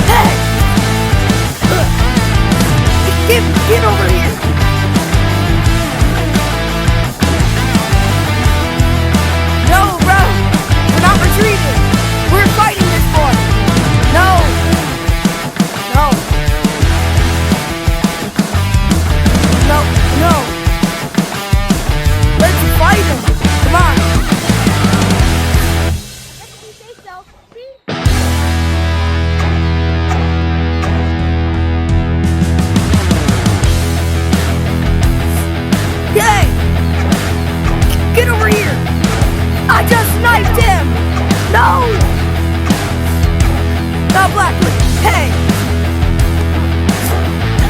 Speaker 1: Hey! Get over here! No, bro! We're not retreating! We're fighting this boy! No! No! No, no! Let's fight him! Come on!
Speaker 6: You say so. See?
Speaker 1: Yay! Get over here! I just sniped him! No! Not Blackwood! Hey!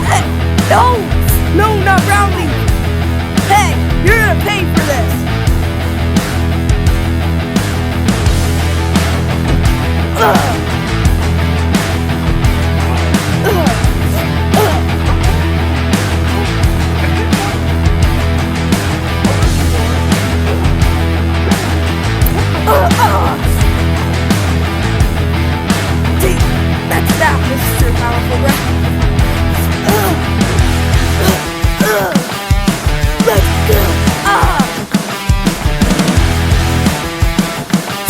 Speaker 1: Hey! No! No, not Brownlee! Hey! You're gonna pay for this! Ugh! That's that. This is too powerful, bro. Let's go.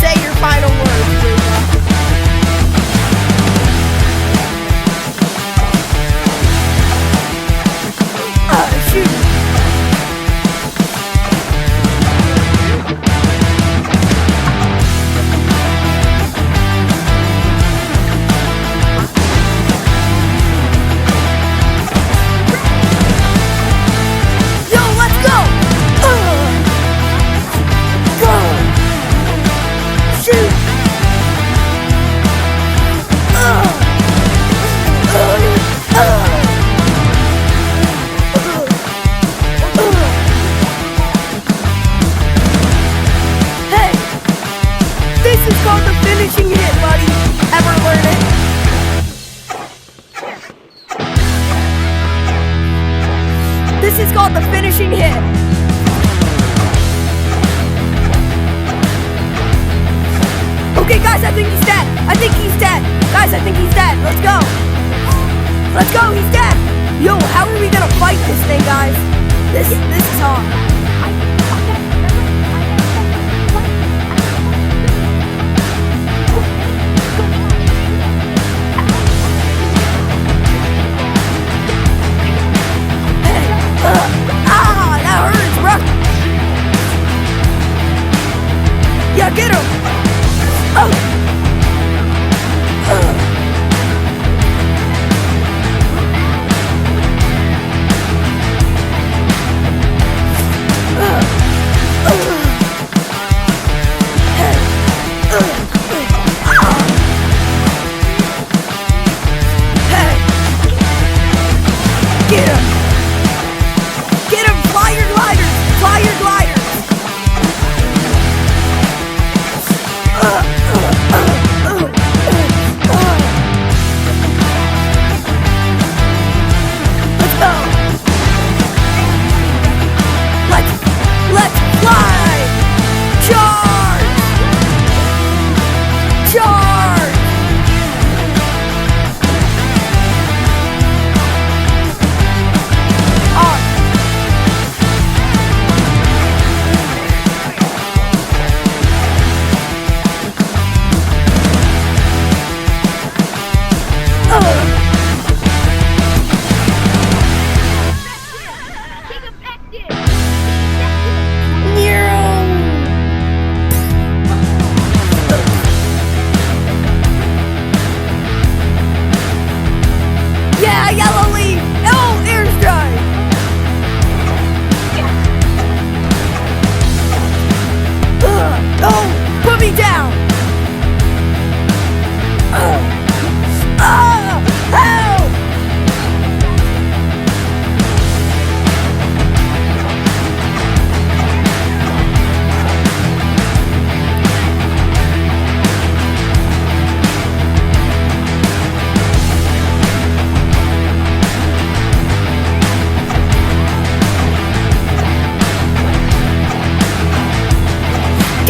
Speaker 1: Say your final words, Roomba. Shoot. Yo, let's go! Go! Shoot! Hey! This is called the finishing hit, buddy. Ever learn it? This is called the finishing hit. Okay, guys, I think he's dead. I think he's dead. Guys, I think he's dead. Let's go. Let's go. He's dead. Yo, how are we gonna fight this thing, guys? This is hard. That hurts, bro. Yeah, get him.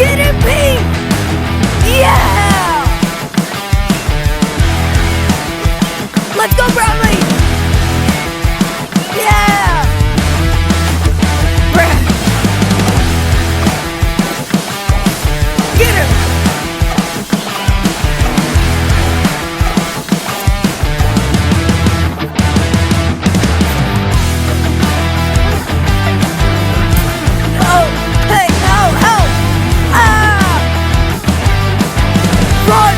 Speaker 1: Get him, Pink! Yeah! Let's go, Bradley! Yeah! Brad! Get him! Oh! Hey! Help! Help! Ah! Run!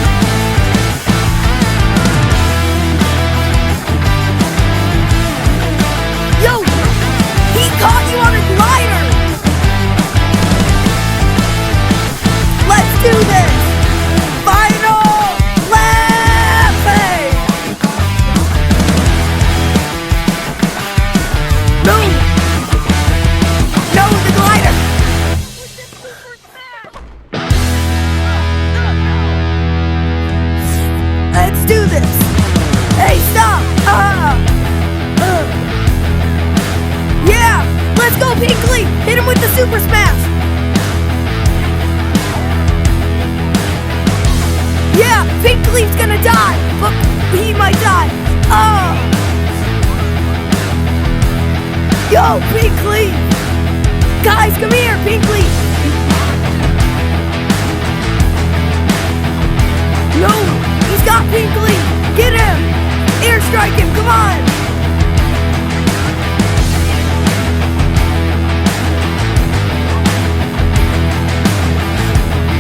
Speaker 1: Yo! He caught you on a glider! Let's do this! Final lap! Hey! No! No, the glider! Let's do this! Hey, stop! Yeah! Let's go, Pinkley! Hit him with the super smash! Yeah! Pinkley's gonna die! But he might die! Oh! Yo, Pinkley! Guys, come here, Pinkley! No! He's got Pinkley! Get him! Airstrike him, come on!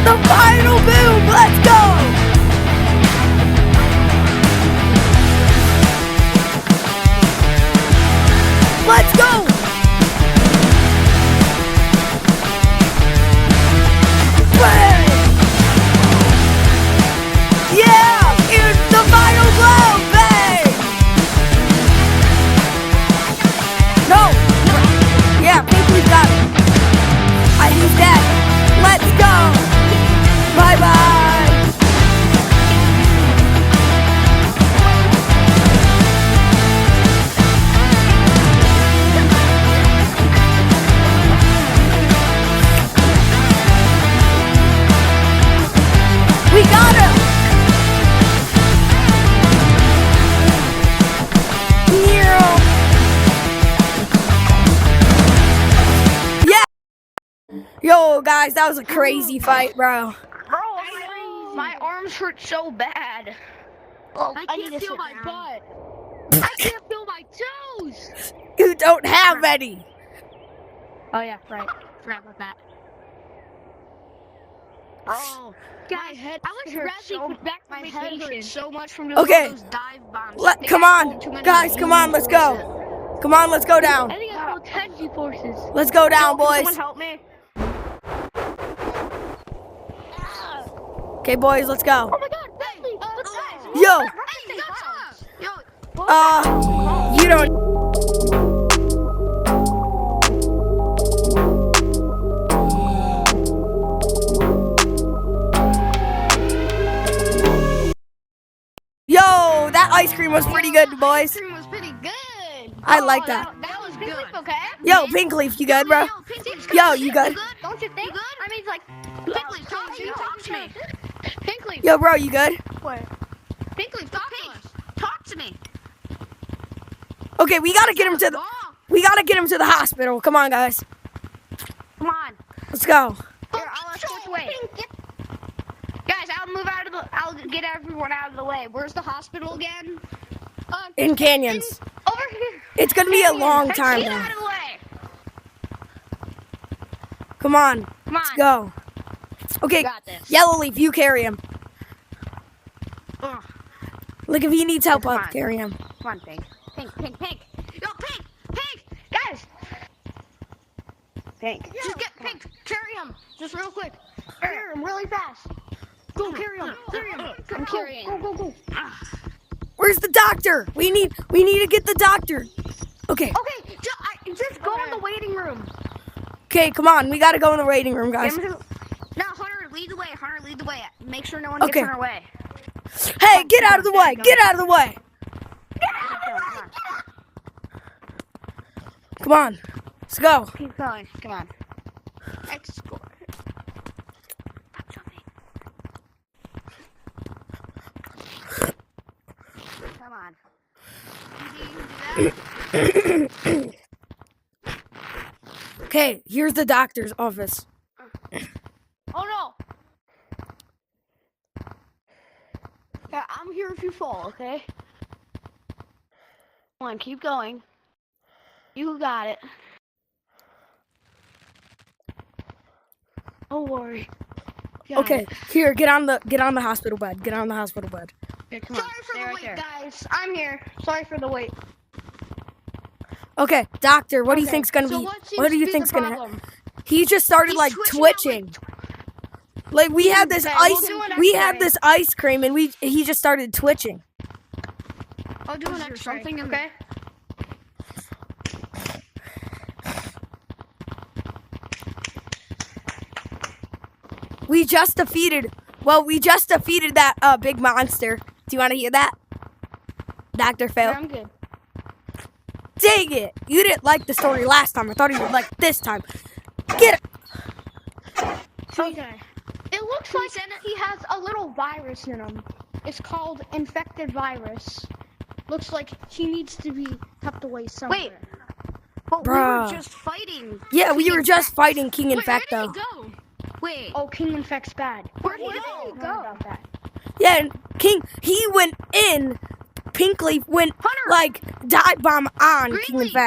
Speaker 1: The final boom! Let's go! Let's go! Bang! Yeah! Here's the final blow! Bang! No! Yeah, Pinkley's got it. He's dead. Let's go! Bye-bye! We got him! Yeah! Yo, guys, that was a crazy fight, bro.
Speaker 6: My arms hurt so bad. Oh,
Speaker 2: I
Speaker 6: need
Speaker 2: can't
Speaker 6: to
Speaker 2: feel
Speaker 6: sit
Speaker 2: my
Speaker 6: down.
Speaker 2: butt. I can't feel my toes.
Speaker 1: You don't have any.
Speaker 2: Oh yeah, right. Forgot about that.
Speaker 6: Oh,
Speaker 2: Guys,
Speaker 6: my head
Speaker 2: I wish
Speaker 6: hurts
Speaker 2: Bradley
Speaker 6: so-
Speaker 2: was back from
Speaker 6: my head
Speaker 2: vacation.
Speaker 6: hurts so much from doing
Speaker 1: Okay.
Speaker 6: all those dive bombs.
Speaker 1: Let-
Speaker 6: I think
Speaker 1: come
Speaker 6: I
Speaker 1: on.
Speaker 6: pulled too many
Speaker 1: Guys, come on, let's go.
Speaker 6: G-forces.
Speaker 1: Come on, let's go down.
Speaker 2: I think I feel 10 G-forces.
Speaker 1: Let's go down,
Speaker 6: Can
Speaker 1: boys.
Speaker 6: someone help me?
Speaker 1: Okay, boys, let's go.
Speaker 2: Oh my god, Bradley! Let's go!
Speaker 1: Yo,
Speaker 2: Hey, Godzilla!
Speaker 6: Yo,
Speaker 1: you don't. Yo, that ice cream was pretty good, boys.
Speaker 6: ice cream was pretty good.
Speaker 1: I like that.
Speaker 6: That was good. Okay.
Speaker 1: Yo, Pinkleaf, you good, bro? Yo, you good?
Speaker 6: Don't you think? I mean, like, Pinkley, talk to me. Pinkley,
Speaker 1: Yo, bro, you good?
Speaker 6: Pinkley, talk to us. Talk to me.
Speaker 1: Okay, we gotta get him to the hospital. Come on, guys.
Speaker 6: Come on.
Speaker 1: Let's go.
Speaker 6: Here, I'll escort the way. Guys, I'll get everyone out of the way. Where's the hospital again?
Speaker 1: In Canyons.
Speaker 6: Over here.
Speaker 1: It's gonna be a long time,
Speaker 6: Get
Speaker 1: though.
Speaker 6: out of the way.
Speaker 1: Come on.
Speaker 6: Come
Speaker 1: Let's
Speaker 6: on.
Speaker 1: go. Okay,
Speaker 6: Got this.
Speaker 1: Yellow Leaf, you carry him.
Speaker 6: Ugh.
Speaker 1: Look, if he needs help,
Speaker 6: Come
Speaker 1: I'll
Speaker 6: on.
Speaker 1: carry him.
Speaker 6: Come on, Pink. Pink. Yo, Pink. Guys. Pink. Just get Pink. Carry him. Just real quick. Carry him really fast. Go carry him. I'm carrying. Go.
Speaker 1: Where's the doctor? We need to get the doctor. Okay.
Speaker 6: Okay, just go in the waiting room.
Speaker 1: Okay, come on. We gotta go in the waiting room, guys.
Speaker 6: Now, Hunter, lead the way. Make sure no one
Speaker 1: Okay.
Speaker 6: gets in our way.
Speaker 1: Hey, get out of the way. Get out of the way. Come on. Let's go.
Speaker 6: Keep going. Come on. Escort.
Speaker 1: Okay, here's the doctor's office.
Speaker 2: Oh no! Yeah, I'm here if you fall, okay? Come on, keep going. You got it. Don't worry. Got
Speaker 1: Okay,
Speaker 2: it.
Speaker 1: here, get on the hospital bed. Get on the hospital bed.
Speaker 2: Here, come on.
Speaker 6: Sorry for
Speaker 2: Stay
Speaker 6: the
Speaker 2: right
Speaker 6: wait,
Speaker 2: there.
Speaker 6: guys. I'm here. Sorry for the wait.
Speaker 1: Okay, doctor, what do you
Speaker 6: Okay,
Speaker 1: think's gonna
Speaker 6: so
Speaker 1: be?
Speaker 6: what seems
Speaker 1: What do
Speaker 6: to
Speaker 1: you
Speaker 6: be
Speaker 1: think's
Speaker 6: the
Speaker 1: gonna?
Speaker 6: problem?
Speaker 1: He just started
Speaker 6: He's
Speaker 1: like
Speaker 6: twitching
Speaker 1: Like we had this
Speaker 6: Okay, we'll
Speaker 1: ice.
Speaker 6: do an
Speaker 1: We had
Speaker 6: X-ray.
Speaker 1: this ice cream, and he just started twitching.
Speaker 6: I'll do an
Speaker 2: Is there
Speaker 6: X-ray.
Speaker 2: something in
Speaker 6: Okay.
Speaker 1: We just defeated that big monster. Do you want to hear that, Dr. Phil?
Speaker 6: Yeah, I'm good.
Speaker 1: Dang it! You didn't like the story last time. I thought you would like this time. Get it.
Speaker 6: Okay. It looks like he has a little virus in him. It's called infected virus. Looks like he needs to be tucked away somewhere.
Speaker 7: But
Speaker 1: Bruh.
Speaker 7: we were just fighting.
Speaker 1: Yeah, we
Speaker 7: King
Speaker 1: were just
Speaker 7: Infect.
Speaker 1: fighting King
Speaker 7: Wait,
Speaker 1: Infect,
Speaker 7: where
Speaker 1: though.
Speaker 7: did he go? Wait.
Speaker 6: Oh, King Infect's bad.
Speaker 7: Where'd he
Speaker 6: What
Speaker 7: go?
Speaker 6: did he go? About that?
Speaker 1: Yeah, and he went in. Pinkleaf went
Speaker 7: Hunter.
Speaker 1: like dive bomb on King
Speaker 7: Greenleaf.
Speaker 1: Infect.